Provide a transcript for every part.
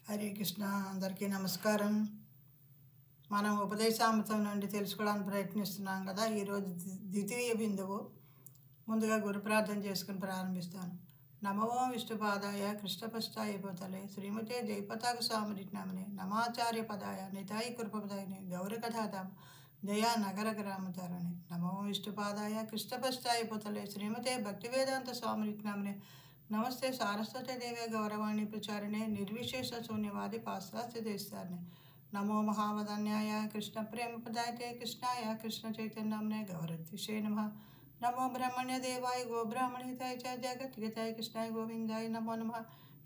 హరే కృష్ణ. అందరికీ నమస్కారం. మనం ఉపదేశామృతం నుండి తెలుసుకోవడానికి ప్రయత్నిస్తున్నాం కదా. ఈరోజు ద్వితీయ బిందువు. ముందుగా గురు ప్రార్థన చేసుకుని ప్రారంభిస్తాను. నమో విష్ణుపాదాయ కృష్ణపష్టాయ భూతలే శ్రీమతే జయపతాక స్వామినామనే నమాచార్య పదాయ నితాయి కృపపదాయని గౌరకథాతాం దయా నగర గ్రామతారని నమో విష్ణుపాదాయ కృష్ణపష్టాయ భూతలే శ్రీమతే భక్తివేదాంత స్వామినామనే నమస్తే సారస్వతి దేవే గౌరవాణి ప్రచారిణే నిర్విశేష శూన్యవాది పాశ్చాత్య దేశాన్ని నమో మహావదన్యాయ కృష్ణ ప్రేమ పదాయతే కృష్ణాయ కృష్ణ చైతన్యనే గౌరద్విషే నమ నమో బ్రహ్మణ్య దేవాయ గో బ్రాహ్మణితాయ చ జగద్గతాయ కృష్ణాయ గోవిందాయ నమో నమ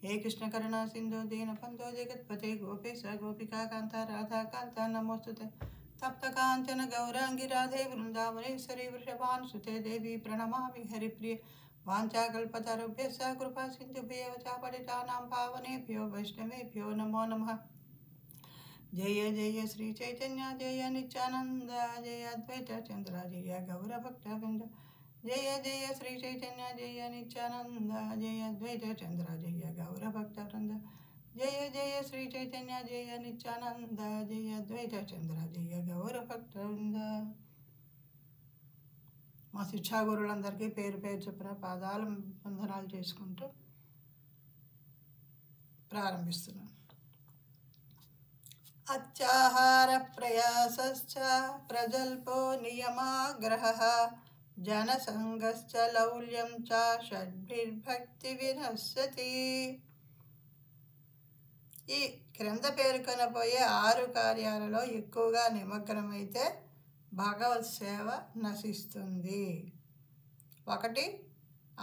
హే కృష్ణ కరుణా సింధు దీనబంధో జగత్పతే గోపేశ గోపికా కాంత రాధాకాంత నమోస్తుతే తప్త కాంచన గౌరాంగి రాధే వృందావనేశ్వరి వృషభానుసుతే దేవి ప్రణమామి హరిప్రియ వాంఛాకల్పతరుభ్యశ్చ కృపా సింధుభ్యో చ పతితానాం పావనేభ్యో వైష్ణవేభ్యో నమో నమః. జయ జయ శ్రీ చైతన్య జయ నిత్యానంద జయ అద్వైత చంద్ర జయ గౌరభక్తవృంద జయ జయ శ్రీ చైతన్య జయ నిత్యానంద జయ అద్వైత చంద్ర జయ గౌరభక్తవృంద జయ జయ శ్రీ చైతన్య జయ నిత్యానంద జయ అద్వైత చంద్ర జయ గౌరభక్తవృంద. మా శిక్షాగురులందరికీ పేరు పేరు చెప్పిన పాదాలు వందనాలు చేసుకుంటూ ప్రారంభిస్తున్నాను. అత్యాహార ప్రయాసశ్చ ప్రజల్పో నియమాగ్రహ జనసంగశ్చ లౌల్యం చ షడ్భిర్భక్తి వినశ్యతి. ఈ క్రింద పేర్కొనబోయే 6 కార్యాలలో ఎక్కువగా నిమగ్నమైతే భగవత్ సేవ నశిస్తుంది. 1.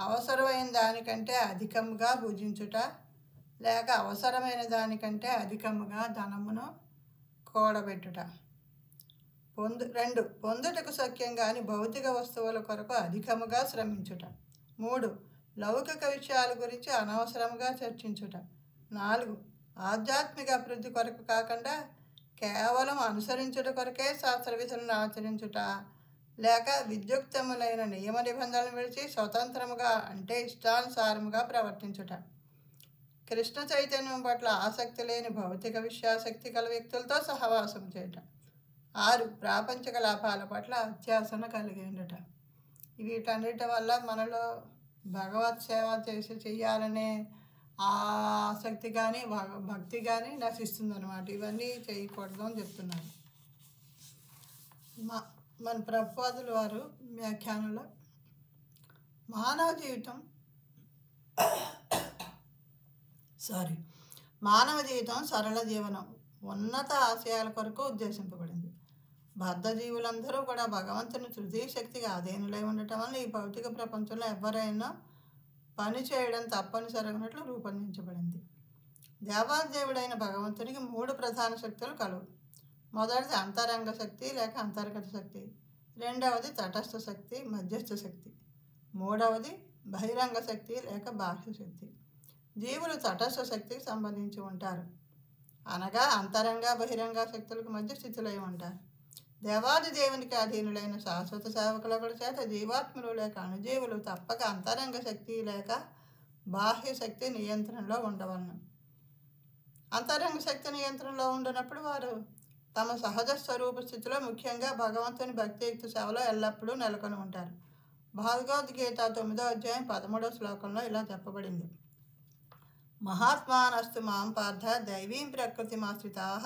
అవసరమైన దానికంటే అధికంగా భుజించుట, లేక అవసరమైన దానికంటే అధికముగా ధనమును కూడబెట్టుట. 2. పొందుటకు సఖ్యం కాని భౌతిక వస్తువుల కొరకు అధికముగా శ్రమించుట. 3. లౌకిక విషయాల గురించి అనవసరంగా చర్చించుట. 4. ఆధ్యాత్మిక అభివృద్ధి కొరకు కాకుండా కేవలం అనుసరించుట కొరకే శాస్త్ర విధులను ఆచరించుట, లేక విద్యుక్తములైన నియమ నిబంధనలు విడిచి స్వతంత్రముగా అంటే ఇష్టానుసారముగా ప్రవర్తించుట. కృష్ణ చైతన్యం పట్ల ఆసక్తి లేని భౌతిక విషయాసక్తి గల వ్యక్తులతో సహవాసం చేయుట. 6. ప్రాపంచిక లాభాల పట్ల అత్యాసన కలిగి ఉండుట. వీటన్నిటి వల్ల మనలో భగవత్ సేవ చెయ్యాలనే ఆసక్తి కానీ భక్తి కానీ నశిస్తుందన్నమాట. ఇవన్నీ చేయకూడదు అని చెప్తున్నారు. మన ప్రభుపాదుల వారు వ్యాఖ్యానంలో మానవ జీవితం సరళ జీవనం, ఉన్నత ఆశయాల కొరకు ఉద్దేశింపబడింది. బద్ధజీవులందరూ కూడా భగవంతుని తృతీయ శక్తిగా అధీనులై ఉండటం వల్ల ఈ భౌతిక ప్రపంచంలో ఎవరైనా పని చేయడం తప్పనిసరిగినట్లు రూపొందించబడింది. దేవాదేవుడైన భగవంతునికి 3 ప్రధాన శక్తులు కలవు. మొదటిది అంతరంగ శక్తి లేక అంతర్గత శక్తి. 2వది తటస్థ శక్తి మధ్యస్థ శక్తి. 3వది బహిరంగ శక్తి లేక బాహ్య శక్తి. జీవులు తటస్థ శక్తికి సంబంధించి ఉంటారు, అనగా అంతరంగ బహిరంగ శక్తులకు మధ్య స్థితిలో ఉంటారు. దేవాది దేవునికి అధీనులైన శాశ్వత సేవకుల చేత జీవాత్ములు లేక అణుజీవులు తప్పక అంతరంగ శక్తి లేక బాహ్య శక్తి నియంత్రణలో ఉండవలను. అంతరంగ శక్తి నియంత్రణలో ఉండనప్పుడు వారు తమ సహజ స్వరూప స్థితిలో ముఖ్యంగా భగవంతుని భక్తియుక్త సేవలో ఎల్లప్పుడూ నెలకొని ఉంటారు. భగవద్గీత 9వ అధ్యాయం 13వ శ్లోకంలో ఇలా చెప్పబడింది: మహాత్మానస్తు మాం పార్థ దైవీం ప్రకృతిమాశ్రితాః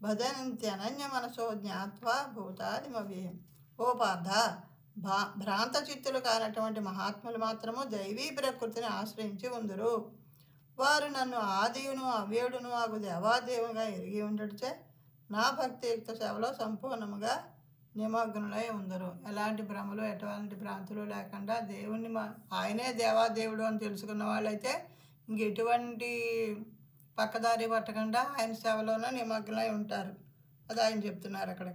భజంత్యనన్య మనసో జ్ఞాత్వా భూతాదిమవ్యయం. ఓ పార్థ, భ్రాంత చిత్తులు కానటువంటి మహాత్ములు మాత్రము దైవీ ప్రకృతిని ఆశ్రయించి ఉందురు. వారు నన్ను ఆదియును అవ్యయుడును ఆగు దేవాదేవుగా ఎరిగి ఉండటచే నా భక్తియుక్త సేవలో సంపూర్ణముగా నిమగ్నులై ఉందరు. ఎలాంటి భ్రమలు ఎటువంటి భ్రాంతులు లేకుండా దేవుణ్ణి ఆయనే దేవాదేవుడు అని తెలుసుకున్న వాళ్ళైతే ఇంకెటువంటి పక్కదారి పట్టకుండా ఆయన సేవలోనే నిమగ్నమై ఉంటారు. అది ఆయన చెప్తున్నారు అక్కడ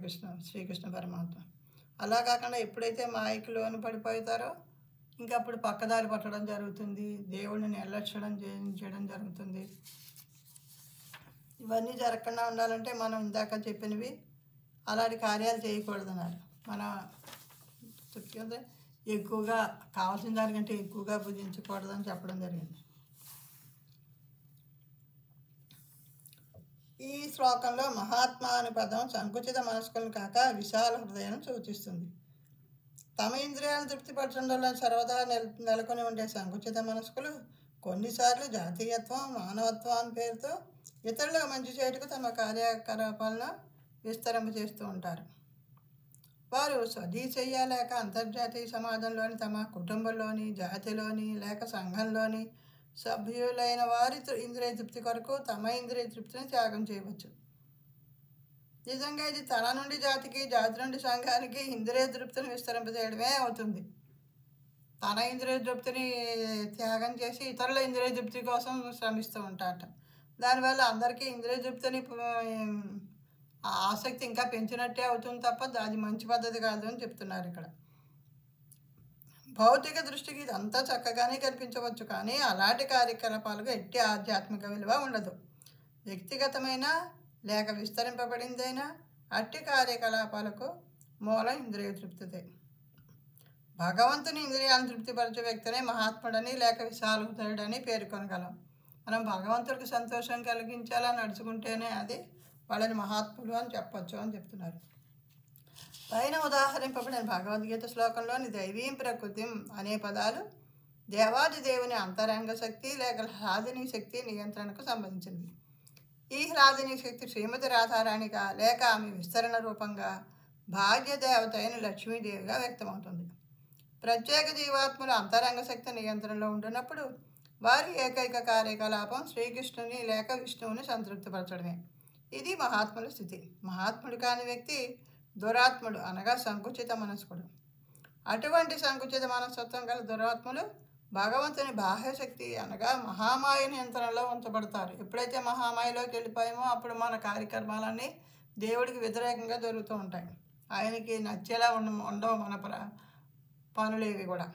శ్రీకృష్ణ పరమాత్మ. అలా కాకుండా ఎప్పుడైతే మాయకులోని పడిపోతారో ఇంకప్పుడు పక్కదారి పట్టడం జరుగుతుంది, దేవుడిని నిర్లక్ష్యం చేయడం జరుగుతుంది. ఇవన్నీ జరగకుండా ఉండాలంటే మనం ఇందాక చెప్పినవి అలాంటి కార్యాలు చేయకూడదన్నారు. మన ఎక్కువగా కావాల్సిన దానికంటే ఎక్కువగా భుజించకూడదని చెప్పడం జరిగింది. ఈ శ్లోకంలో మహాత్మా అనే పదం సంకుచిత మనస్కులను కాక విశాల హృదయాన్ని సూచిస్తుంది. తమ ఇంద్రియాలను తృప్తిపరచడంలో సర్వదా నెలకొని ఉండే సంకుచిత మనస్కులు కొన్నిసార్లు జాతీయత్వం, మానవత్వం అని పేరుతో ఇతరులకు మంచి చేటుకు తమ కార్యకలాపాలను విస్తరింపజేస్తూ ఉంటారు. వారు స్వదేశీయ లేక అంతర్జాతీయ సమాజంలోని తమ కుటుంబంలోని, జాతిలోని లేక సంఘంలోని సభ్యులైన వారి ఇంద్రియ తృప్తి కొరకు తమ ఇంద్రియ తృప్తిని త్యాగం చేయవచ్చు. నిజంగా ఇది తన నుండి జాతికి, జాతి నుండి సంఘానికి ఇంద్రియ తృప్తిని విస్తరింపజేయడమే అవుతుంది. తన ఇంద్రియ తృప్తిని త్యాగం చేసి ఇతరుల ఇంద్రియ తృప్తి కోసం శ్రమిస్తూ ఉంటారట. దానివల్ల అందరికీ ఇంద్రియ తృప్తిని ఆసక్తి ఇంకా పెంచినట్టే అవుతుంది తప్ప అది మంచి పద్ధతి కాదు అని చెప్తున్నారు ఇక్కడ. భౌతిక దృష్టికి ఇదంతా చక్కగానే కనిపించవచ్చు, కానీ అలాంటి కార్యకలాపాలకు ఎట్టి ఆధ్యాత్మిక విలువ ఉండదు. వ్యక్తిగతమైన లేక విస్తరింపబడిందైనా అట్టి కార్యకలాపాలకు మూలం ఇంద్రియ తృప్తిదే. భగవంతుని ఇంద్రియాలను తృప్తిపరచే వ్యక్తినే మహాత్ముడని లేక విశాల హృదయుడని పేర్కొనగలం. మనం భగవంతుడికి సంతోషం కలిగించేలా నడుచుకుంటేనే అది వాళ్ళని మహాత్ములు అని చెప్పచ్చు అని చెప్తున్నారు. పైన ఉదాహరింపబడిన భగవద్గీత శ్లోకంలోని దైవీం ప్రకృతిం అనే పదాలు దేవాది దేవుని అంతరంగ శక్తి లేక హ్లాదిని శక్తి నియంత్రణకు సంబంధించినవి. ఈ హ్లాదిని శక్తి శ్రీమతి రాధారాణిగా లేక ఆమె విస్తరణ రూపంగా భాగ్య దేవత అయిన లక్ష్మీదేవిగా వ్యక్తమవుతుంది. ప్రత్యేక జీవాత్మల అంతరంగ శక్తి నియంత్రణలో ఉంటున్నప్పుడు వారి ఏకైక కార్యకలాపం శ్రీకృష్ణుని లేక విష్ణువుని సంతృప్తిపరచడమే. ఇది మహాత్ముల స్థితి. మహాత్ముడు కాని వ్యక్తి దురాత్ముడు అనగా సంకుచిత మనస్కుడు. అటువంటి సంకుచిత మనస్తత్వం గల దురాత్ములు భగవంతుని బాహ్యశక్తి అనగా మహామాయ నియంత్రణలో ఉంచబడతారు. ఎప్పుడైతే మహామాయలోకి వెళ్ళిపోయామో అప్పుడు మన కార్యక్రమాలన్నీ దేవుడికి వ్యతిరేకంగా జరుగుతూ ఉంటాయి. ఆయనకి నచ్చేలా ఉండవు మన పనులేవి కూడా.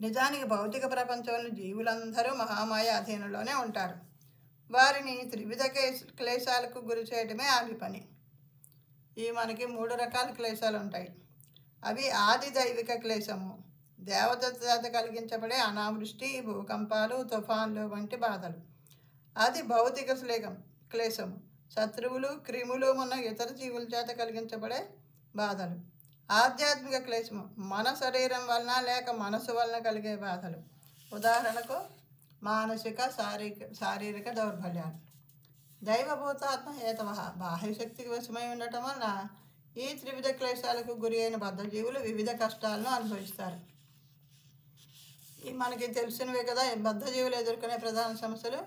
నిజానికి భౌతిక ప్రపంచంలో జీవులందరూ మహామాయ అధీనంలోనే ఉంటారు. వారిని త్రివిధ క్లేశాలకు గురి చేయడమే ఆమె పని. ఈ మనకి 3 రకాల క్లేశాలు ఉంటాయి. అవి ఆది దైవిక క్లేశము, దేవదత్త చేత కలిగించబడే అనావృష్టి, భూకంపాలు, తుఫాన్లు వంటి బాధలు. అది భౌతిక క్లేశము, శత్రువులు, క్రిములు ఉన్న ఇతర జీవుల చేత కలిగించబడే బాధలు. ఆధ్యాత్మిక క్లేశము మన శరీరం వలన లేక మనసు వలన కలిగే బాధలు. ఉదాహరణకు మానసిక, శారీరక దౌర్బల్యాలు. దైవభూతాత్మ హేతవ బాహ్యశక్తికి వశమై ఉండటం వలన ఈ త్రివిధ క్లేశాలకు గురి అయిన బద్ధజీవులు వివిధ కష్టాలను అనుభవిస్తారు. మనకి తెలిసినవే కదా. బద్ధజీవులు ఎదుర్కొనే ప్రధాన సమస్యలు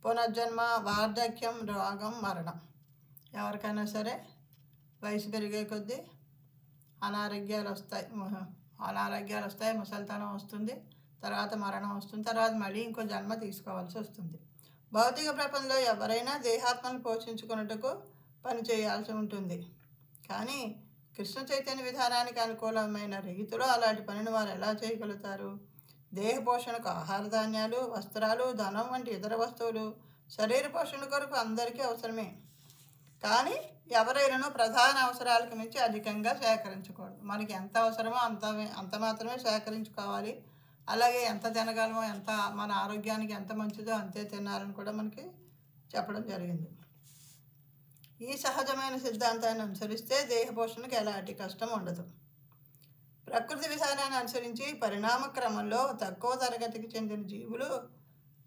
పునర్జన్మ, వార్ధక్యం, రోగం, మరణం. ఎవరికైనా సరే వయసు పెరిగే కొద్దీ అనారోగ్యాలు వస్తాయి, ముసలితనం వస్తుంది, తర్వాత మరణం వస్తుంది, తర్వాత మళ్ళీ ఇంకో జన్మ తీసుకోవాల్సి వస్తుంది. భౌతిక ప్రపంచంలో ఎవరైనా దేహాత్మను పోషించుకున్నట్టుకు పని చేయాల్సి ఉంటుంది. కానీ కృష్ణ చైతన్య విధానానికి అనుకూలమైన రీతిలో అలాంటి పనిని వారు ఎలా చేయగలుగుతారు? దేహ పోషణకు ఆహార ధాన్యాలు, వస్త్రాలు, ధనం వంటి ఇతర వస్తువులు శరీర పోషణ కొరకు అందరికీ అవసరమే. కానీ ఎవరైనా ప్రధాన అవసరాలకు మించి అధికంగా సేకరించకూడదు. మనకి ఎంత అవసరమో అంత మాత్రమే సేకరించుకోవాలి. అలాగే ఎంత తినగలమో, ఎంత మన ఆరోగ్యానికి ఎంత మంచిదో అంతే తినాలని కూడా మనకి చెప్పడం జరిగింది. ఈ సహజమైన సిద్ధాంతాన్ని అనుసరిస్తే దేహ పోషణకు ఎలాంటి కష్టం ఉండదు. ప్రకృతి విధానాన్ని అనుసరించి పరిణామ క్రమంలో తక్కువ తరగతికి చెందిన జీవులు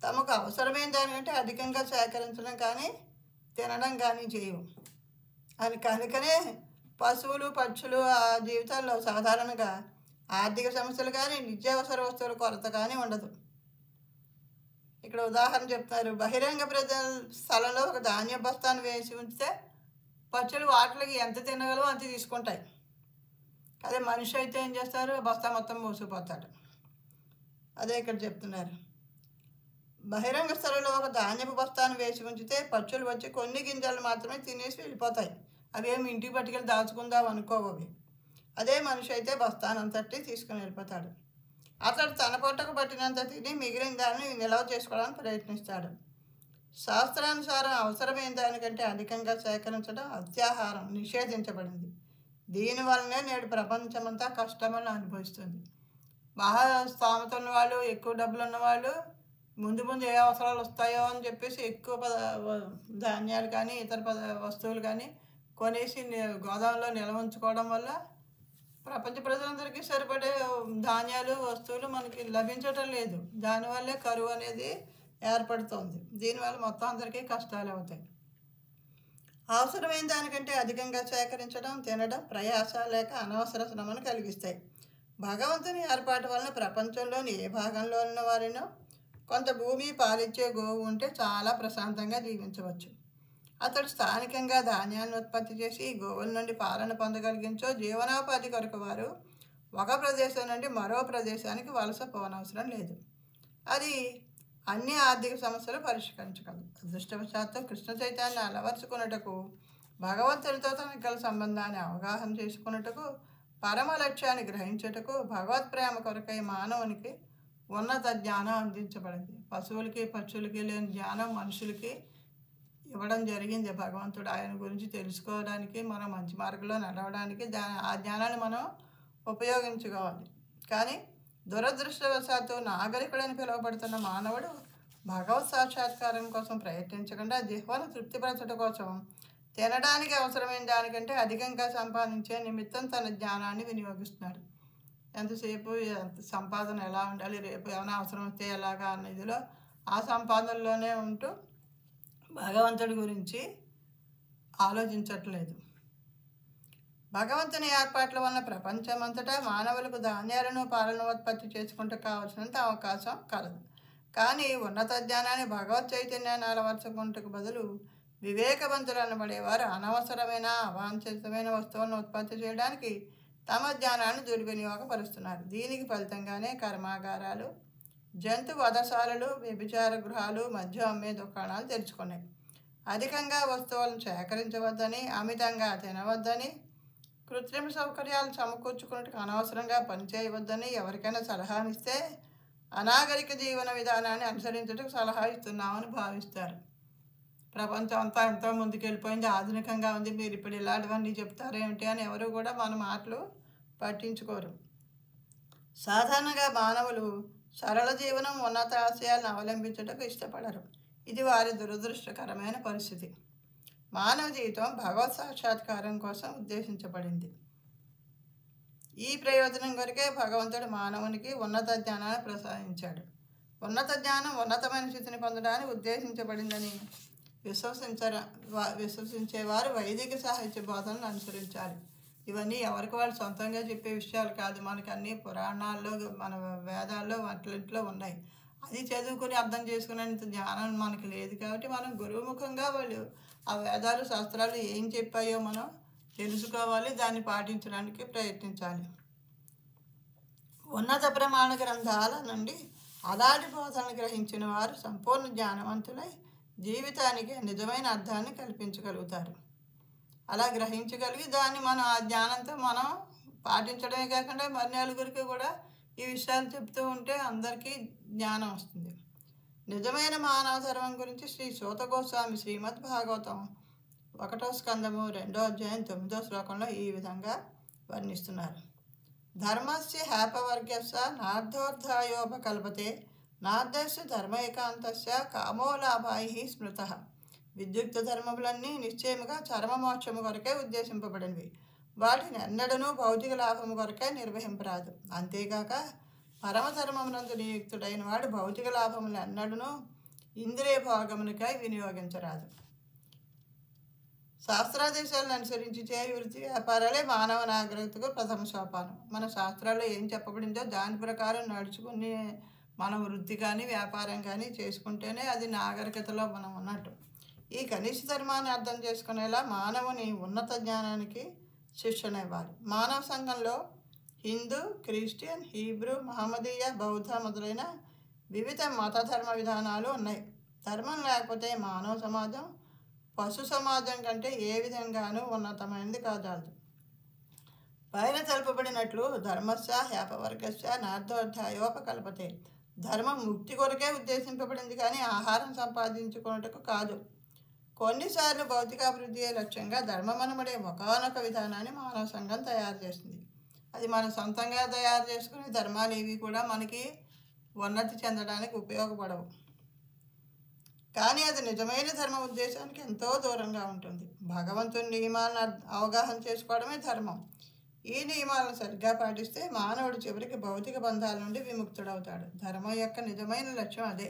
తమకు అవసరమైన దానికంటే అధికంగా సేకరించడం కానీ తినడం కానీ చేయవు. అది కనుకనే పశువులు, పక్షులు ఆ జీవితాల్లో సాధారణంగా ఆర్థిక సమస్యలు కానీ నిత్యావసర వస్తువుల కొరత కానీ ఉండదు. ఇక్కడ ఉదాహరణ చెప్తున్నారు. బహిరంగ స్థలంలో ఒక ధాన్య బస్తాను వేసి ఉంచితే పక్షులు వాటికి ఎంత తినగలవో అంత తీసుకుంటాయి. అదే మనిషి అయితే ఏం చేస్తారు? బస్తా మొత్తం మూసిపోతాడు. అదే ఇక్కడ చెప్తున్నారు. బహిరంగ స్థలంలో ఒక ధాన్యపు బస్తాను వేసి ఉంచితే పక్షులు వచ్చి కొన్ని గింజలు మాత్రమే తినేసి వెళ్ళిపోతాయి. అవేమి ఇంటికి పట్టుకెళ్ళి దాచుకుందాం అనుకోవు అవి. అదే మనిషి అయితే బస్తానంతటి తీసుకుని వెళ్ళిపోతాడు. అతడు తన పొట్టకు పట్టినంత తిని మిగిలిన దాన్ని నిల్వ చేసుకోవడానికి ప్రయత్నిస్తాడు. శాస్త్రానుసారం అవసరమైన దానికంటే అధికంగా సేకరించడం అత్యాహారం నిషేధించబడింది. దీనివల్లనే నేడు ప్రపంచమంతా కష్టములను అనుభవిస్తుంది. బాగా స్థోమత ఉన్నవాళ్ళు, ఎక్కువ డబ్బులు ఉన్నవాళ్ళు ముందు ముందు ఏ అవసరాలు వస్తాయో అని చెప్పేసి ఎక్కువ ధాన్యాలు కానీ ఇతర వస్తువులు కానీ కొనేసి గోదాంలో నిల్వ ఉంచుకోవడం వల్ల ప్రపంచ ప్రజలందరికీ సరిపడే ధాన్యాలు వస్తువులు మనకి లభించటం లేదు. దానివల్లే కరువు అనేది ఏర్పడుతుంది. దీనివల్ల మొత్తం అందరికీ కష్టాలు అవుతాయి. అవసరమైన దానికంటే అధికంగా సేకరించడం, తినడం ప్రయాస లేక అనవసర శ్రమను కలిగిస్తాయి. భగవంతుని ఏర్పాటు వలన ప్రపంచంలోని ఏ భాగంలో ఉన్న వారినో కొంత భూమి పాలిచ్చే గోవు ఉంటే చాలా ప్రశాంతంగా జీవించవచ్చు. అతడు స్థానికంగా ధాన్యాన్ని ఉత్పత్తి చేసి గోవుల నుండి పాలన పొందగలిగించో జీవనోపాధి కొరకు వారు ఒక ప్రదేశం నుండి మరో ప్రదేశానికి వలస పోనవసరం లేదు. అది అన్ని ఆర్థిక సమస్యలు పరిష్కరించగలదు. అదృష్టవశాత్తు కృష్ణ చైతన్యాన్ని అలవరుచుకున్నటకు, భగవంతునితో తనకు గల సంబంధాన్ని అవగాహన చేసుకున్నటకు, పరమ లక్ష్యాన్ని గ్రహించుటకు భగవత్ ప్రేమ కొరకై మానవునికి ఉన్నత జ్ఞానం అందించబడింది. పశువులకి పక్షులకి లేని జ్ఞానం మనుషులకి ఇవ్వడం జరిగింది భగవంతుడు. ఆయన గురించి తెలుసుకోవడానికి, మనం మంచి మార్గంలో నడవడానికి ఆ జ్ఞానాన్ని మనం ఉపయోగించుకోవాలి. కానీ దురదృష్టవశాత్తు నాగరికుడని పిలువబడుతున్న మానవుడు భగవత్ సాక్షాత్కారం కోసం ప్రయత్నించకుండా జిహ్వను తృప్తిపరచడం కోసం తినడానికి అవసరమైన దానికంటే అధికంగా సంపాదించే నిమిత్తం తన జ్ఞానాన్ని వినియోగిస్తున్నాడు. ఎంతసేపు సంపాదన ఎలా ఉండాలి, రేపు ఏమైనా అవసరం వస్తే ఎలాగా అన్న ఇదిలో ఆ సంపాదనలోనే ఉంటూ భగవంతుడి గురించి ఆలోచించట్లేదు. భగవంతుని ఏర్పాట్ల వలన ప్రపంచమంతటా మానవులకు ధాన్యాలను పాలను ఉత్పత్తి చేసుకుంటూ కావాల్సినంత అవకాశం కలదు. కానీ ఉన్నత జ్ఞానాన్ని భగవత్ చైతన్యాన్ని అలవర్చుకుంటకు బదులు వివేకవంతులు అనబడేవారు అనవసరమైన అవాంఛితమైన వస్తువులను ఉత్పత్తి చేయడానికి తమ జ్ఞానాన్ని దుర్వినియోగపరుస్తున్నారు. దీనికి ఫలితంగానే కర్మాగారాలు, జంతు వధశాలలు, వ్యభిచార గృహాలు, మద్యం అమ్మే దుకాణాలు తెరుచుకున్నాయి. అధికంగా వస్తువులను సేకరించవద్దని, అమితంగా తినవద్దని, కృత్రిమ సౌకర్యాలు సమకూర్చుకున్నట్టుకు అనవసరంగా పనిచేయవద్దని ఎవరికైనా సలహానిస్తే అనాగరిక జీవన విధానాన్ని అనుసరించడానికి సలహా ఇస్తున్నామని భావిస్తారు. ప్రపంచం అంతా ఎంతో ముందుకెళ్ళిపోయింది, ఆధునికంగా ఉంది, మీరు ఇప్పుడు ఇలాంటివన్నీ చెప్తారేమిటి అని ఎవరు కూడా మన మాటలు పట్టించుకోరు. సాధారణంగా మానవులు సరళ జీవనం, ఉన్నత ఆశయాలను అవలంబించడానికి ఇష్టపడరు. ఇది వారి దురదృష్టకరమైన పరిస్థితి. మానవ జీవితం భగవత్ సాక్షాత్కారం కోసం ఉద్దేశించబడింది. ఈ ప్రయోజనం కొరకే భగవంతుడు మానవునికి ఉన్నత జ్ఞానాన్ని ప్రసాదించాడు. ఉన్నత జ్ఞానం ఉన్నతమైన స్థితిని పొందడానికి ఉద్దేశించబడిందని విశ్వసించేవారు వైదిక సాహిత్య బోధనలు అనుసరించాలి. ఇవన్నీ ఎవరికి వాళ్ళు సొంతంగా చెప్పే విషయాలు కాదు. మనకు అన్ని పురాణాల్లో, మన వేదాల్లో వాటిలో ఉన్నాయి. అది చదువుకుని అర్థం చేసుకునేంత జ్ఞానం మనకి లేదు. కాబట్టి మనం గురుముఖంగా వాళ్ళు ఆ వేదాలు శాస్త్రాలు ఏం చెప్పాయో మనం తెలుసుకోవాలి, దాన్ని పాటించడానికి ప్రయత్నించాలి. ఉన్నత ప్రమాణ గ్రంథాల నుండి అలాంటి బోధనలు గ్రహించిన వారు సంపూర్ణ జ్ఞానవంతులై జీవితానికి నిజమైన అర్థాన్ని కల్పించగలుగుతారు. అలా గ్రహించగలిగి దాన్ని మనం ఆ జ్ఞానంతో మనం పాటించడమే కాకుండా మరి నలుగురికి కూడా ఈ విషయాలు చెప్తూ ఉంటే అందరికీ జ్ఞానం వస్తుంది. నిజమైన మానవ ధర్మం గురించి శ్రీ సూత గోస్వామి శ్రీమద్ భాగవతం 1వ స్కందము 2వ అధ్యాయం 9వ శ్లోకంలో ఈ విధంగా వర్ణిస్తున్నారు. ధర్మస్య హ్యాపవర్గస్య నార్ధోర్ధాయోపకల్పతే నార్ధస్య ధర్మ ఏకాంతస్య కామోలాభాయి స్మృతః. విద్యుక్త ధర్మములన్నీ నిశ్చయముగా చరమమోక్షము కొరకే ఉద్దేశింపబడినవి. వాటిని ఎన్నడనూ భౌతిక లాభము కొరకే నిర్వహింపరాదు. అంతేగాక పరమధర్మమునందు నియుక్తుడైన వాడు భౌతిక లాభములు ఎన్నడనూ ఇంద్రియ భోగమునికై వినియోగించరాదు. శాస్త్రాదేశాలను అనుసరించి చేయ వృత్తి వ్యాపారాలే మానవ నాగరికతకు ప్రథమ సోపానం. మన శాస్త్రాల్లో ఏం చెప్పబడిందో దాని ప్రకారం నడుచుకుని మన వృత్తి కానీ వ్యాపారం కానీ చేసుకుంటేనే అది నాగరికతలో మనం ఉన్నట్టు. ఈ కనిష్ట ధర్మాన్ని అర్థం చేసుకునేలా మానవుని ఉన్నత జ్ఞానానికి శిక్షణ ఇవ్వాలి. మానవ సంఘంలో హిందూ, క్రిస్టియన్, హీబ్రూ, మహమ్మదీయ, బౌద్ధ మొదలైన వివిధ మత ధర్మ విధానాలు ఉన్నాయి. ధర్మం లేకపోతే మానవ సమాజం పశు సమాజం కంటే ఏ విధంగానూ ఉన్నతమైనది కాదాదు. పైన తెలుపబడినట్లు ధర్మస్య హ్యాపవర్గస్య నార్ధోర్ధాయోపకల్పతే. ధర్మం ముక్తి కొరకే ఉద్దేశింపబడింది కానీ ఆహారం సంపాదించుకున్నట్టుకు కాదు. కొన్నిసార్లు భౌతికాభివృద్ధియే లక్ష్యంగా ధర్మం అనబడే ఒకానొక విధానాన్ని మానవ సంఘం తయారు చేస్తుంది. అది మనం సొంతంగా తయారు చేసుకునే ధర్మాలు ఇవి కూడా మనకి ఉన్నతి చెందడానికి ఉపయోగపడవు. కానీ అది నిజమైన ధర్మ ఉద్దేశానికి ఎంతో దూరంగా ఉంటుంది. భగవంతుని నియమాలను అవగాహన చేసుకోవడమే ధర్మం. ఈ నియమాలను సరిగ్గా పాటిస్తే మానవుడు చివరికి భౌతిక బంధాల నుండి విముక్తుడవుతాడు. ధర్మం యొక్క నిజమైన లక్ష్యం అదే.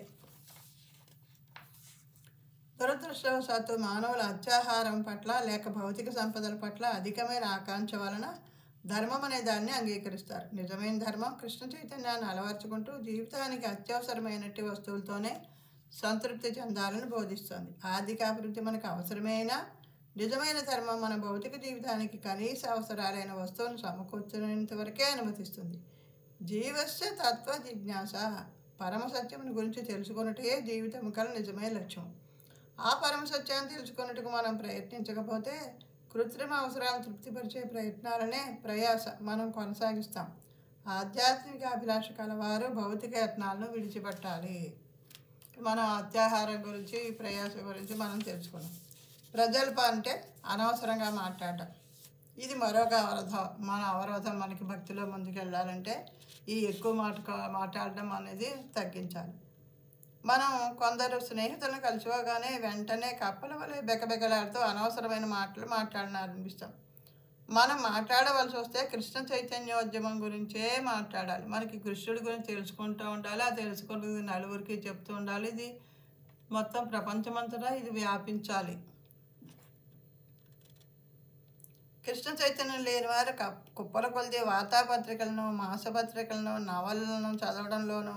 దురదృష్టవశాత్తు మానవుల అత్యాహారం పట్ల లేక భౌతిక సంపదల పట్ల అధికమైన ఆకాంక్ష వలన ధర్మం అనే దాన్ని అంగీకరిస్తారు. నిజమైన ధర్మం కృష్ణ చైతన్యాన్ని అలవర్చుకుంటూ జీవితానికి అత్యవసరమైనట్టి వస్తువులతోనే సంతృప్తి చెందాలని బోధిస్తోంది. ఆర్థిక అభివృద్ధి మనకు అవసరమైన నిజమైన ధర్మం మన భౌతిక జీవితానికి కనీస అవసరాలైన వస్తువులను సమకూర్చునేంత వరకే అనుమతిస్తుంది. జీవస్య తత్వ జిజ్ఞాస, పరమ సత్యముని గురించి తెలుసుకున్నటే జీవితం కల నిజమైన లక్ష్యం. ఆ పరమ సత్యాన్ని తెలుసుకున్నట్టుకు మనం ప్రయత్నించకపోతే కృత్రిమ అవసరాలను తృప్తిపరిచే ప్రయత్నాలనే ప్రయాస మనం కొనసాగిస్తాం. ఆధ్యాత్మిక అభిలాష కలవారు భౌతిక యత్నాలను విడిచిపెట్టాలి. మనం అత్యాహారం గురించి ప్రయాస గురించి మనం తెలుసుకున్నాం. ప్రజల్ప అంటే అనవసరంగా మాట్లాడటం. ఇది మరొక అవరోధం. మనకి భక్తిలో ముందుకు వెళ్ళాలంటే ఈ ఎక్కువ మాట్లాడడం అనేది తగ్గించాలి. మనం కొందరు స్నేహితులను కలిసిపోగానే వెంటనే కప్పల వలె బెకబెకలాడుతూ అనవసరమైన మాటలు మాట్లాడాలనిపిస్తాం. మనం మాట్లాడవలసి వస్తే కృష్ణ చైతన్యోద్యమం గురించే మాట్లాడాలి. మనకి కృష్ణుడి గురించి తెలుసుకుంటూ ఉండాలి. ఆ తెలుసుకున్నది నలుగురికి చెప్తూ ఉండాలి. ఇది మొత్తం ప్రపంచమంతటా ఇది వ్యాపించాలి. కృష్ణ చైతన్యం లేని వారు కుప్పల కొలిది వార్తాపత్రికలను, మాసపత్రికలను, నవలను చదవడంలోనూ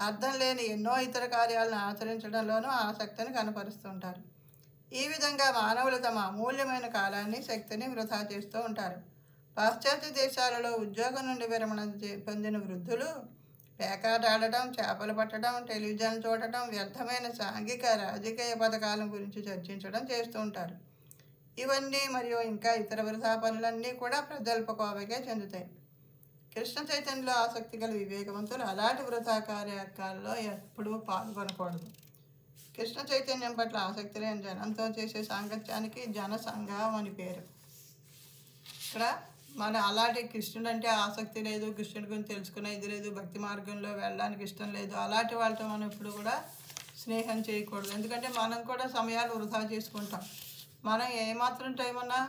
అర్థం లేని ఎన్నో ఇతర కార్యాలను ఆచరించడంలోనూ ఆసక్తిని కనపరుస్తుంటారు. ఈ విధంగా మానవులు తమ అమూల్యమైన కాలాన్ని, శక్తిని వృధా చేస్తూ ఉంటారు. పాశ్చాత్య దేశాలలో ఉద్యోగం నుండి విరమణ పొందిన వృద్ధులు పేకాట ఆడటం, చేపలు పట్టడం, టెలివిజన్ చూడటం, వ్యర్థమైన సాంఘిక రాజకీయ పథకాల గురించి చర్చించడం చేస్తూ ఉంటారు. ఇవన్నీ మరియు ఇంకా ఇతర వృధా పనులన్నీ కూడా ప్రజల్ప కోవకే చెందుతాయి. కృష్ణ చైతన్యంలో ఆసక్తి గల వివేకవంతులు అలాంటి వృధా కార్యక్రమాల్లో ఎప్పుడూ పాల్గొనకూడదు. కృష్ణ చైతన్యం పట్ల ఆసక్తి లేని జనంతో చేసే సాంగత్యానికి జన సంఘం అని పేరు. ఇక్కడ మన అలాంటి కృష్ణుడు అంటే ఆసక్తి లేదు, కృష్ణుడి గురించి తెలుసుకునేది లేదు, భక్తి మార్గంలో వెళ్ళడానికి ఇష్టం లేదు, అలాంటి వాళ్ళతో మనం ఇప్పుడు కూడా స్నేహం చేయకూడదు. ఎందుకంటే మనం కూడా సమయాలు వృధా చేసుకుంటాం. మనం ఏమాత్రం టైం ఉన్నా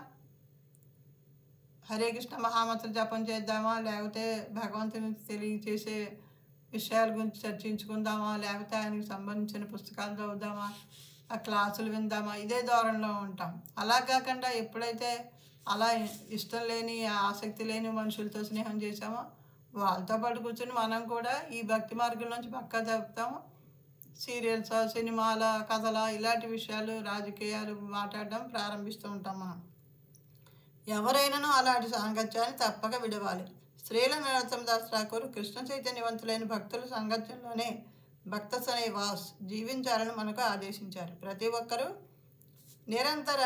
హరే కృష్ణ మహామంత్ర జపం చేద్దామా, లేకపోతే భగవంతుని తెలియచేసే విషయాల గురించి చర్చించుకుందామా, లేకపోతే ఆయనకు సంబంధించిన పుస్తకాలు చదువుదామా, ఆ క్లాసులు విందామా, ఇదే ధోరణిలో ఉంటాం. అలా కాకుండా ఎప్పుడైతే అలా ఇష్టం లేని, ఆసక్తి లేని మనుషులతో స్నేహం చేసామో వాళ్ళతో పాటు కూర్చొని మనం కూడా ఈ భక్తి మార్గం నుంచి పక్కా తప్పుతాము. సీరియల్స్, సినిమాల, కథల ఇలాంటి విషయాలు, రాజకీయాలు మాట్లాడడం ప్రారంభిస్తూ ఉంటాం. మనం ఎవరైనానూ అలాంటి సాంగత్యాన్ని తప్పక విడవాలి. శ్రీల నరోత్తమ దాస్ ఠాకూర్ కృష్ణ చైతన్యవంతులైన భక్తుల సాంగత్యంలోనే భక్త సనే వాస్ జీవించాలని మనకు ఆదేశించారు. ప్రతి ఒక్కరూ నిరంతర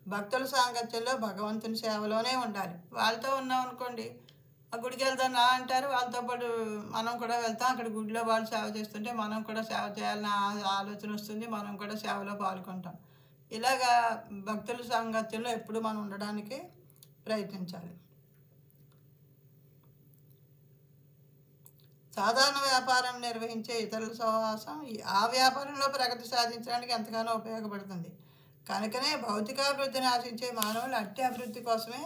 భక్తుల సాంగత్యంలో భగవంతుని సేవలోనే ఉండాలి. వాళ్ళతో ఉన్నాం అనుకోండి, ఆ గుడికి వెళ్తాం అంటారు, వాళ్ళతో పాటు మనం కూడా వెళ్తాం. అక్కడ గుడిలో వాళ్ళు సేవ చేస్తుంటే మనం కూడా సేవ చేయాలని ఆలోచన వస్తుంది, మనం కూడా సేవలో పాల్గొంటాం. ఇలాగా భక్తుల సాంగత్యంలో ఎప్పుడు మనం ఉండడానికి ప్రయత్నించాలి. సాధారణ వ్యాపారం నిర్వహించే ఇతరుల సహవాసం ఆ వ్యాపారంలో ప్రగతి సాధించడానికి ఎంతగానో ఉపయోగపడుతుంది. కనుకనే భౌతికాభివృద్ధిని ఆశించే మానవులు అట్టి అభివృద్ధి కోసమే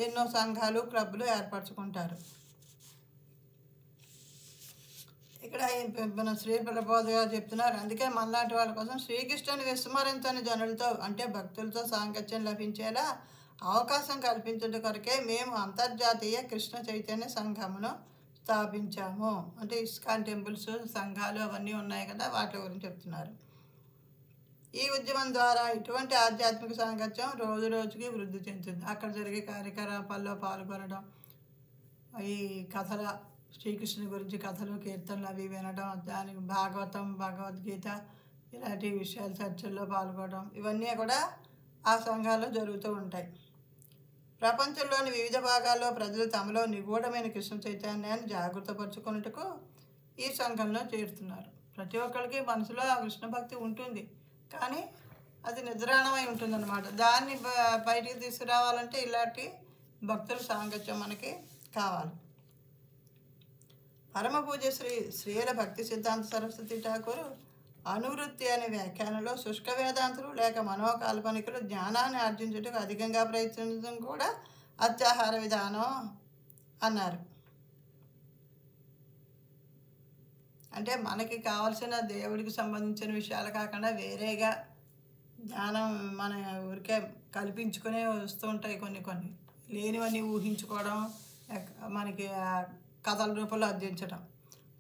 ఎన్నో సంఘాలు, క్లబ్లు ఏర్పరచుకుంటారు. ఇక్కడ మన శ్రీ ప్రబోధ గారు చెప్తున్నారు. అందుకే మనలాంటి వాళ్ళ కోసం శ్రీకృష్ణుని విస్మరించని జనులతో అంటే భక్తులతో సాంగత్యం లభించేలా అవకాశం కల్పించడం కొరకే మేము అంతర్జాతీయ కృష్ణ చైతన్య సంఘమును స్థాపించాము. అంటే ఇస్కాన్ టెంపుల్స్, సంఘాలు అవన్నీ ఉన్నాయి కదా, వాటి గురించి చెప్తున్నారు. ఈ ఉద్యమం ద్వారా ఇటువంటి ఆధ్యాత్మిక సాంగత్యం రోజు రోజుకి వృద్ధి చెందుతుంది. అక్కడ జరిగే కార్యకలాపాల్లో పాల్గొనడం, ఈ కథల శ్రీకృష్ణుని గురించి కథలు, కీర్తనలు అవి వినడం, దానికి భాగవతం, భగవద్గీత ఇలాంటి విషయాలు చర్చల్లో పాల్గొనడం, ఇవన్నీ కూడా ఆ సంఘాల్లో జరుగుతూ ఉంటాయి. ప్రపంచంలోని వివిధ భాగాల్లో ప్రజలు తమలో నిగూఢమైన కృష్ణ చైతన్యాన్ని జాగృతపరుచుకున్నట్టుకు ఈ సంఘంలో చేరుతున్నారు. ప్రతి ఒక్కరికి మనసులో ఆ కృష్ణ భక్తి ఉంటుంది, కానీ అది నిద్రాణమై ఉంటుందన్నమాట. దాన్ని బయటికి తీసుకురావాలంటే ఇలాంటి భక్తుల సాంగత్యం మనకి కావాలి. పరమ పూజ్య శ్రీల భక్తి సిద్ధాంత సరస్వతి ఠాకూర్ అనువృత్తి అనే వ్యాఖ్యానంలో శుష్క వేదాంతులు లేక మనోకాల్పనికులు జ్ఞానాన్ని ఆర్జించుటకు అధికంగా ప్రయత్నించడం కూడా అత్యాహార విధానం అన్నారు. అంటే మనకి కావాల్సిన దేవుడికి సంబంధించిన విషయాలు కాకుండా వేరేగా జ్ఞానం మన ఊరికే కల్పించుకునే వస్తూ ఉంటాయి. కొన్ని లేనివన్నీ ఊహించుకోవడం, మనకి కథల రూపంలో అర్జించడం,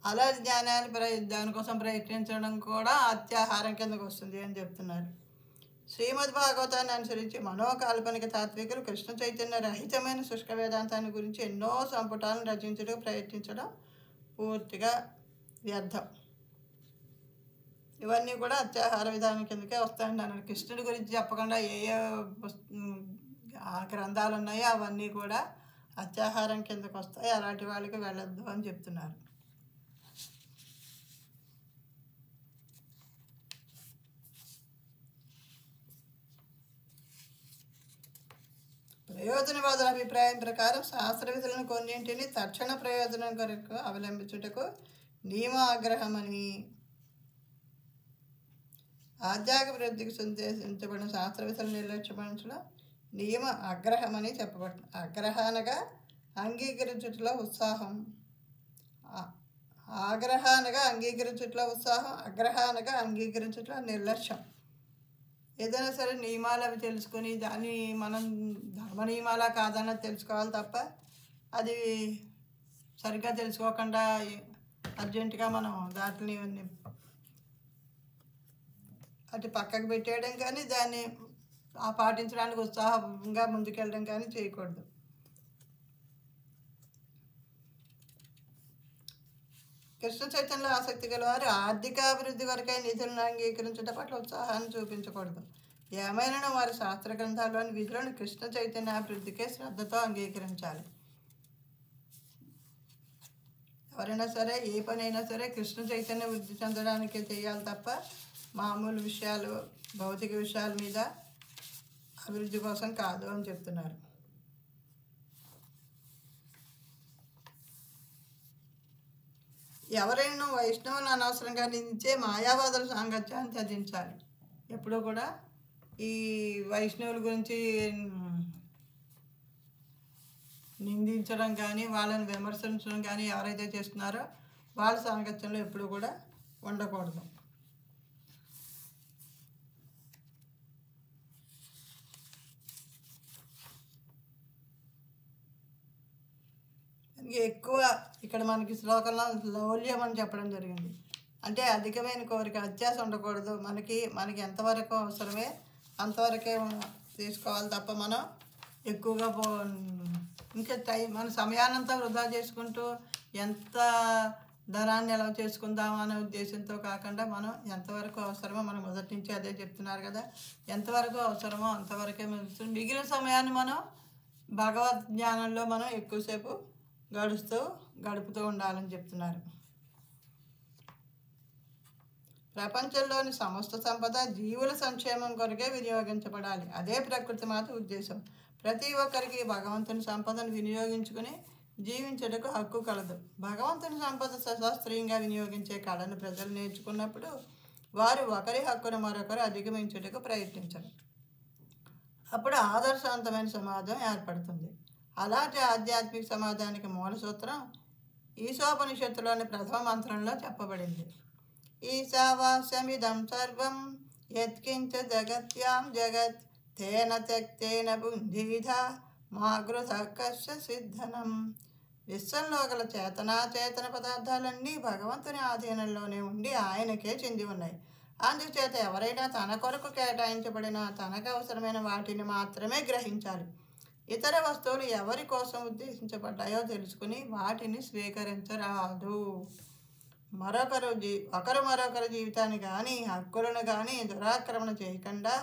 అలా జ్ఞానాన్ని దానికోసం ప్రయత్నించడం కూడా అత్యాహారం కిందకు వస్తుంది అని చెప్తున్నారు. శ్రీమద్ భాగవతాన్ని అనుసరించి మనోకాల్పనిక తాత్వికులు కృష్ణ చైతన్య రహితమైన శుష్క వేదాంతాన్ని గురించి ఎన్నో సంపుటాలను రచించడానికి ప్రయత్నించడం పూర్తిగా వ్యర్థం. ఇవన్నీ కూడా అత్యాహార విధానం కిందకే వస్తాయండి అన్నాడు. కృష్ణుడి గురించి చెప్పకుండా ఏ గ్రంథాలు ఉన్నాయో అవన్నీ కూడా అత్యాహారం కిందకు వస్తాయి, అలాంటి వాళ్ళకి వెళ్ళొద్దు అని చెప్తున్నారు. ప్రయోజనవాదుల అభిప్రాయం ప్రకారం శాస్త్ర విధులను కొన్నింటిని తక్షణ ప్రయోజనం కొరకు అవలంబించుటకు నియమాగ్రహమని, ఆధ్యాత్మిక ఉద్దేశించబడిన శాస్త్ర విధులను నిర్లక్ష్యపరచడం నియమ అగ్రహమని చెప్పబడుతుంది. అగ్రహ అనగా అంగీకరించుటలో ఉత్సాహం, ఆగ్రహ అనగా అంగీకరించుటలో ఉత్సాహం, అగ్రహ అనగా అంగీకరించుటలో నిర్లక్ష్యం. ఏదైనా సరే నియమాలు అవి తెలుసుకొని దాన్ని మనం ధర్మ నియమాలా కాదన్నది తెలుసుకోవాలి తప్ప అది సరిగ్గా తెలుసుకోకుండా అర్జెంటుగా మనం దాటిని అటు పక్కకు పెట్టేయడం కానీ దాన్ని పాటించడానికి ఉత్సాహంగా ముందుకెళ్ళడం కానీ చేయకూడదు. కృష్ణ చైతన్యంలో ఆసక్తి గలవారు ఆర్థిక అభివృద్ధి వరకై నిధులను అంగీకరించడం పట్ల ఉత్సాహాన్ని చూపించకూడదు. ఏమైనా వారి శాస్త్ర గ్రంథాల్లోని విధులను కృష్ణ చైతన్య అభివృద్ధికే శ్రద్ధతో అంగీకరించాలి. ఎవరైనా సరే ఏ పనైనా సరే కృష్ణ చైతన్య వృద్ధి చెందడానికే చేయాలి తప్ప మామూలు విషయాలు, భౌతిక విషయాల మీద అభివృద్ధి కోసం కాదు అని చెప్తున్నారు. ఎవరైనా వైష్ణవులను అనవసరంగా నిందించే మాయావాదుల సాంగత్యాన్ని త్యజించాలి. ఎప్పుడూ కూడా ఈ వైష్ణవుల గురించి నిందించడం కానీ వాళ్ళని విమర్శించడం కానీ ఎవరైతే చేస్తున్నారో వాళ్ళ సాంగత్యంలో ఎప్పుడూ కూడా ఉండకూడదు. ఎక్కువ ఇక్కడ మనకి శ్లోకంలో లౌల్యం అని చెప్పడం జరిగింది. అంటే అధికమైన కోరిక, అత్యాశ ఉండకూడదు. మనకి ఎంతవరకు అవసరమే అంతవరకే తీసుకోవాలి తప్ప మనం ఎక్కువగా ఇంకా మన సమయాన్నంతా వృధా చేసుకుంటూ ఎంత ధనాన్ని ఎలా చేసుకుందాం అనే ఉద్దేశంతో కాకుండా మనం ఎంతవరకు అవసరమో మనం మొదటి నుంచి అదే చెప్తున్నారు కదా, ఎంతవరకు అవసరమో అంతవరకే మిగిలిన సమయాన్ని మనం భగవద్ జ్ఞానంలో మనం ఎక్కువసేపు గడుపుతూ ఉండాలని చెప్తున్నారు. ప్రపంచంలోని సమస్త సంపద జీవుల సంక్షేమం కొరకే వినియోగించబడాలి. అదే ప్రకృతి మాత ఉద్దేశం. ప్రతి ఒక్కరికి భగవంతుని సంపదను వినియోగించుకుని జీవించటకు హక్కు కలదు. భగవంతుని సంపద సశాస్త్రీయంగా వినియోగించే కళను ప్రజలు నేర్చుకున్నప్పుడు వారు ఒకరి హక్కును మరొకరు అధిగమించుటకు ప్రయత్నించరు. అప్పుడు ఆదర్శవంతమైన సమాజం ఏర్పడుతుంది. అలాంటి ఆధ్యాత్మిక సమాజానికి మూల సూత్రం ఈశోపనిషత్తులోని ప్రథమ మంత్రంలో చెప్పబడింది. ఈశావాస్యమిదం సర్వం యత్కించ జగత్యాం జగత్ తేన త్యక్తేన బుద్ధిధా మా గృధ కస్య సిద్ధనం. విశ్వంలో గల చేతన పదార్థాలన్నీ భగవంతుని ఆధీనంలోనే ఉండి ఆయనకే చెంది ఉన్నాయి. అందుచేత ఎవరైనా తన కొరకు కేటాయించబడిన తనకు అవసరమైన వాటిని మాత్రమే గ్రహించాలి. ఇతర వస్తువులు ఎవరి కోసం ఉద్దేశించబడ్డాయో తెలుసుకుని వాటిని స్వీకరించరాదు. ఒకరు మరొకరి జీవితాన్ని కానీ హక్కులను కానీ దురాక్రమణ చేయకుండా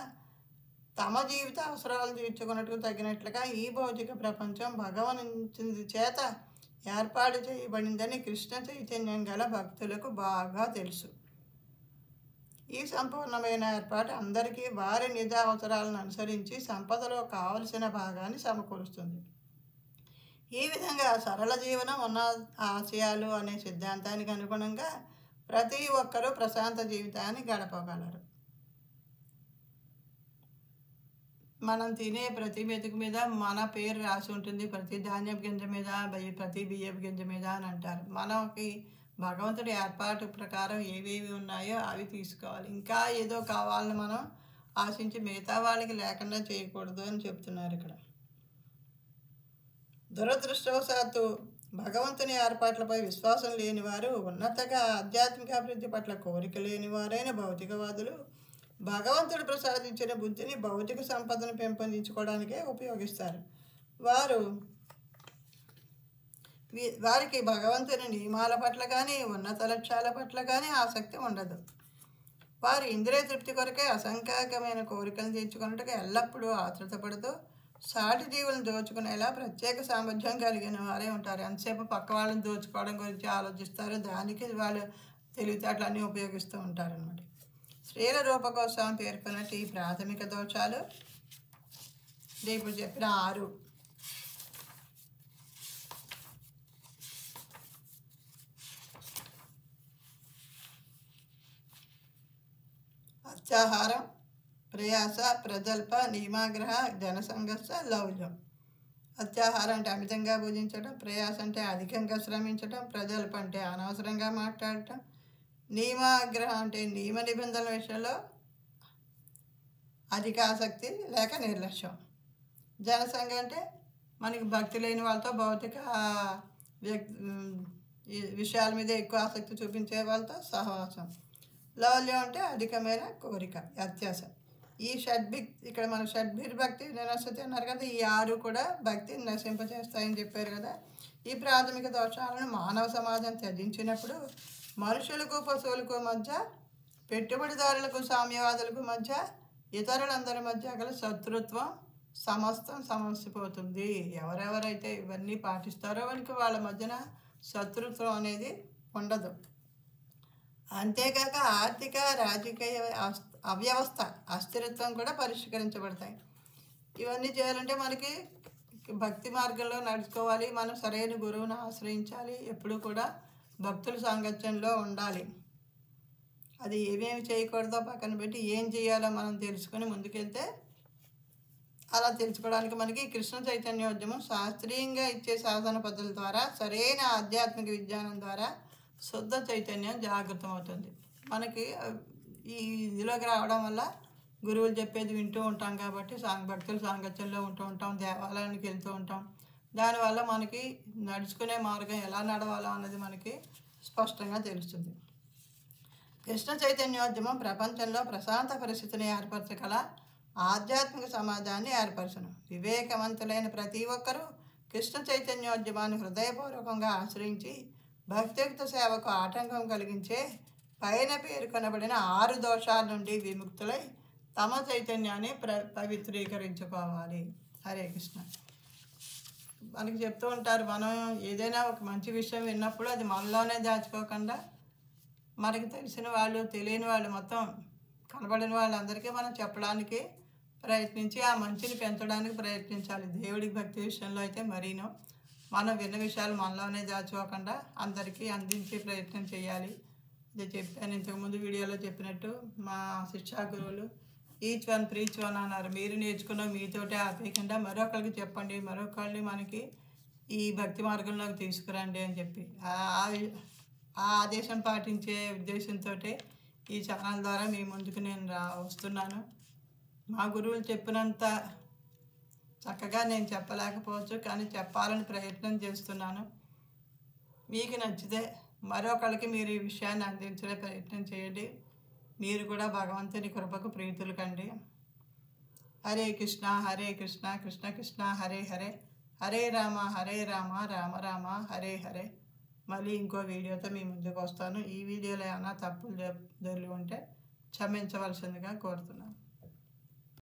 తమ జీవిత అవసరాలు తీర్చుకున్నట్టుకు తగినట్లుగా ఈ భౌతిక ప్రపంచం భగవంతుని చేత ఏర్పాటు చేయబడిందని కృష్ణ చైతన్యం గల భక్తులకు బాగా తెలుసు. ఈ సంపూర్ణమైన ఏర్పాటు అందరికీ వారి నిజ అవసరాలను అనుసరించి సంపదలో కావలసిన భాగాన్ని సమకూరుస్తుంది. ఈ విధంగా సరళ జీవనం ఉన్న ఆశయాలు అనే సిద్ధాంతానికి అనుగుణంగా ప్రతి ఒక్కరూ ప్రశాంత జీవితాన్ని గడపగలరు. మనం తినే ప్రతి మెతుకు మీద మన పేరు రాసి ఉంటుంది. ప్రతి ధాన్యపు గింజ మీద, ప్రతి బియ్యపు గింజ మీద అని అంటారు. మనకి భగవంతుడి ఏర్పాటు ప్రకారం ఏవేవి ఉన్నాయో అవి తీసుకోవాలి. ఇంకా ఏదో కావాలని మనం ఆశించి మిగతా వాళ్ళకి లేకుండా చేయకూడదు అని చెప్తున్నారు ఇక్కడ. దురదృష్టవశాత్తు భగవంతుని ఏర్పాట్లపై విశ్వాసం లేనివారు, ఉన్నతగా ఆధ్యాత్మిక అభివృద్ధి పట్ల కోరిక లేనివారైన భౌతికవాదులు భగవంతుడు ప్రసాదించిన బుద్ధిని భౌతిక సంపదను పెంపొందించుకోవడానికే ఉపయోగిస్తారు. వారికి భగవంతుని నియమాల పట్ల కానీ ఉన్నత లక్ష్యాల పట్ల కానీ ఆసక్తి ఉండదు. వారు ఇంద్రియ తృప్తి కొరకే అసంఖ్యాకమైన కోరికలను తీర్చుకున్నట్టుగా ఎల్లప్పుడూ ఆతృతపడుతూ సాటి జీవులను దోచుకునేలా ప్రత్యేక సామర్థ్యం కలిగిన వారే ఉంటారు. ఎంతసేపు పక్క వాళ్ళని దోచుకోవడం గురించి ఆలోచిస్తారు. దానికి వాళ్ళు తెలివితేటలన్నీ ఉపయోగిస్తూ ఉంటారు అన్నమాట. స్త్రీల రూప కోసం పేర్కొన్నట్టు ఈ ప్రాథమిక దోషాలు ఇప్పుడు చెప్పిన 6. అత్యాహారం, ప్రయాస, ప్రజల్ప, నియమాగ్రహ, జనసంఘర్ష, లౌల్యం. అత్యాహారం అంటే అమితంగా భుజించడం, ప్రయాస అంటే అధికంగా శ్రమించడం, ప్రజల్ప అంటే అనవసరంగా మాట్లాడటం, నియమాగ్రహం అంటే నియమ నిబంధనల విషయంలో అధిక ఆసక్తి లేక నిర్లక్ష్యం, జనసంఘం అంటే మనకి భక్తి లేని వాళ్ళతో భౌతిక విషయాల మీద ఎక్కువ ఆసక్తి చూపించే వాళ్ళతో సహవాసం, లౌల్యం అంటే అధికమైన కోరిక, అత్యాస. ఈ ఇక్కడ మన షడ్భిర్భక్తి నిరసతి అన్నారు కదా, ఈ 6 కూడా భక్తిని నశింపచేస్తాయని చెప్పారు కదా. ఈ ప్రాథమిక దోషాలను మానవ సమాజం త్యజించినప్పుడు మనుషులకు పశువులకు మధ్య, పెట్టుబడిదారులకు సామ్యవాదులకు మధ్య, ఇతరులందరి మధ్య గల శత్రుత్వం సమస్తం సమసిపోతుంది. ఎవరెవరైతే ఇవన్నీ పాటిస్తారో వాళ్ళ మధ్యన శత్రుత్వం అనేది ఉండదు. అంతేకాక ఆర్థిక రాజకీయ అవ్యవస్థ అస్థిరత్వం కూడా పరిష్కరించబడతాయి. ఇవన్నీ చేయాలంటే మనకి భక్తి మార్గంలో నడుచుకోవాలి. మనం సరైన గురువును ఆశ్రయించాలి. ఎప్పుడు కూడా భక్తుల సాంగత్యంలో ఉండాలి. అది ఏమేమి చేయకూడదో పక్కన పెట్టి ఏం చేయాలో మనం తెలుసుకొని ముందుకెళ్తే, అలా తెలుసుకోవడానికి మనకి కృష్ణ చైతన్యోద్యమం శాస్త్రీయంగా ఇచ్చే సాధన పద్ధతుల ద్వారా, సరైన ఆధ్యాత్మిక విజ్ఞానం ద్వారా శుద్ధ చైతన్యం జాగృతం అవుతుంది. మనకి ఈ ఇందులోకి రావడం వల్ల గురువులు చెప్పేది వింటూ ఉంటాం కాబట్టి భక్తుల సాంగత్యంలో ఉంటూ ఉంటాం, దేవాలయానికి వెళ్తూ ఉంటాం. దానివల్ల మనకి నడుచుకునే మార్గం ఎలా నడవాలో అన్నది మనకి స్పష్టంగా తెలుస్తుంది. కృష్ణ చైతన్యోద్యమం ప్రపంచంలో ప్రశాంత పరిస్థితిని ఏర్పరచగల ఆధ్యాత్మిక సమాజాన్ని ఏర్పరచను. వివేకవంతులైన ప్రతి ఒక్కరూ కృష్ణ చైతన్యోద్యమాన్ని హృదయపూర్వకంగా ఆశ్రయించి భక్తియుక్త సేవకు ఆటంకం కలిగించే పైన పేర్కొనబడిన 6 దోషాల నుండి విముక్తులై తమ చైతన్యాన్ని పవిత్రీకరించుకోవాలి. హరే కృష్ణ. మనకి చెప్తూ ఉంటారు, మనం ఏదైనా ఒక మంచి విషయం విన్నప్పుడు అది మనలోనే దాచుకోకుండా మనకి తెలిసిన వాళ్ళు, తెలియని వాళ్ళు, మొత్తం కనబడిన వాళ్ళందరికీ మనం చెప్పడానికి ప్రయత్నించి ఆ మంచిని పెంచడానికి ప్రయత్నించాలి. దేవుడికి భక్తి విషయంలో అయితే మరీనో మనం విన్న విషయాలు మనలోనే దాచుకోకుండా అందరికీ అందించే ప్రయత్నం చేయాలి. ఇది చెప్పాను ఇంతకుముందు వీడియోలో చెప్పినట్టు. మా శిక్షా గురువులు ఈచ్ వన్ ప్రీచ్ వన్ అన్నారు. మీరు నేర్చుకున్న మీతోటే ఆపేయకుండా మరొకరికి చెప్పండి, మరొకరిని మనకి ఈ భక్తి మార్గంలోకి తీసుకురండి అని చెప్పి ఆ ఆదేశం పాటించే ఉద్దేశంతో ఈ ఛానల్ ద్వారా మీ ముందుకు నేను వస్తున్నాను. మా గురువులు చెప్పినంత చక్కగా నేను చెప్పలేకపోవచ్చు, కానీ చెప్పాలని ప్రయత్నం చేస్తున్నాను. మీకు నచ్చితే మరొకరికి మీరు ఈ విషయాన్ని అందించే ప్రయత్నం చేయండి. మీరు కూడా భగవంతుని కృపకు ప్రీతులు కండి. హరే కృష్ణ హరే కృష్ణ కృష్ణ కృష్ణ హరే హరే, హరే రామ రామ రామ హరే హరే. మళ్ళీ ఇంకో వీడియోతో మీ ముందుకు వస్తాను. ఈ వీడియోలో ఏమైనా తప్పులు దొరికి ఉంటే క్షమించవలసిందిగా కోరుతున్నాను.